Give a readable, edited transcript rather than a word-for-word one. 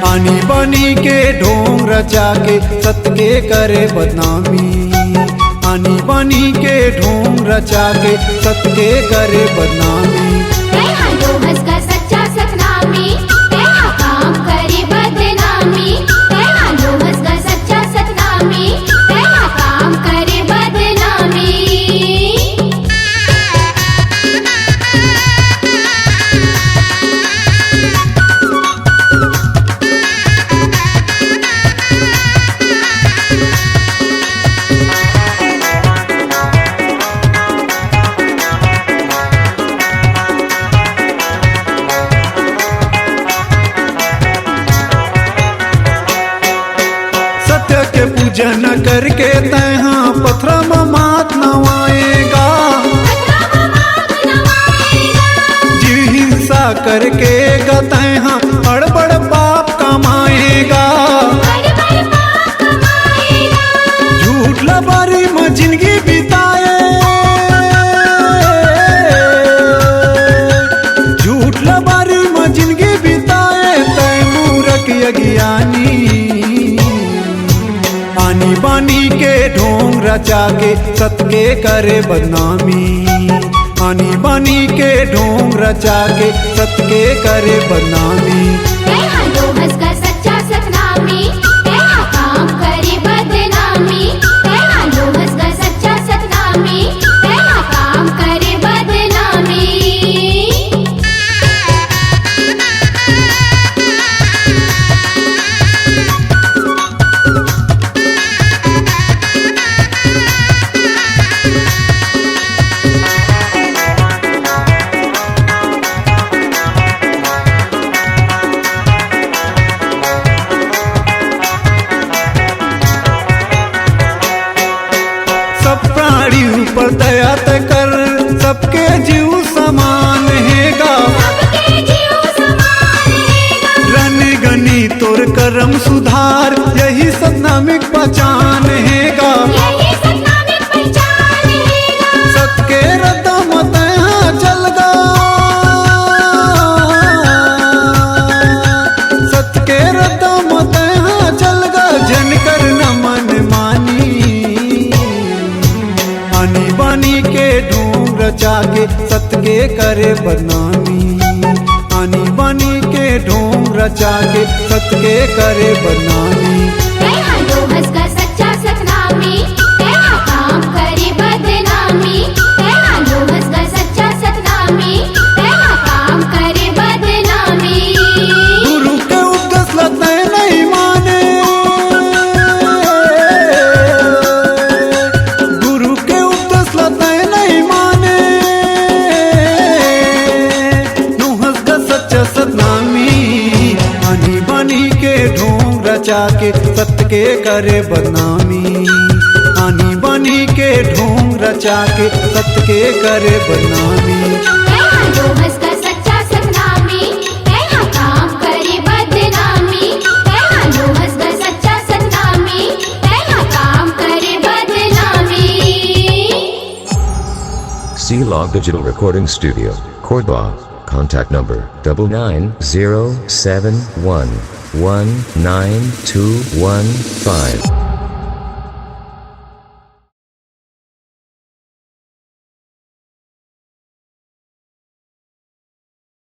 आनी बानी के ढोंग रचा के सत के करे बदनामी। आनी बानी के ढोंग रचा के सत के करे बदनामी। सच्चा सतनामी काम करे बदनामी। सच्चा सतनामी काम करे बदनामी। सत्य के पूजन करके तैहा पत्थर में मात नवाएगा। जीव हिंसा करके तैहा बड़ पाप कमाएगा। झूठ लबारी में जिंदगी बिताए, झूठ लबारी में जिंदगी बिताए तय मूर्ख अज्ञानी। आनी बानी के ढोंग रचा के सत के करे बदनामी। आनी बानी के ढोंग रचा के सत के करे बदनामी। सच्चा सतनामी काम करे बदनामी। सच्चा सतनामी काम करे बदनामी। सब प्राणी ऊपर दया कर, सबके जीव समान हैगा। रन गनी तोर करम सुधार, यही सतनामिक पहचान हैगा। सत के रद्दा मत चल गा, सत के रद्दा मत चल गा, जन कर न मन मानी। आनी बानी के ढोंग रचा के सत के करे बदनामी। आनी बानी के ढोंग रचा के सत के करे बदनामी। सच्चा सतनामी काम करे बदनामी। सच्चा सतनामी काम करे बदनामी। गुरु के उपदेश लते नहीं माने, गुरु के उपदेश लते नहीं माने। नुहस का सच्चा सतनामी। आनी बानी के ढोंग रचा के सत के करे बदनामी। आनी बानी के ढोंग रचा के सत के करे बदनामी। सच्चा सतनामी काम करे बदनामी। सच्चा सतनामी काम करे बदनामी। C-Log Digital Recording Studio, Cordoba. Contact number 99071192115.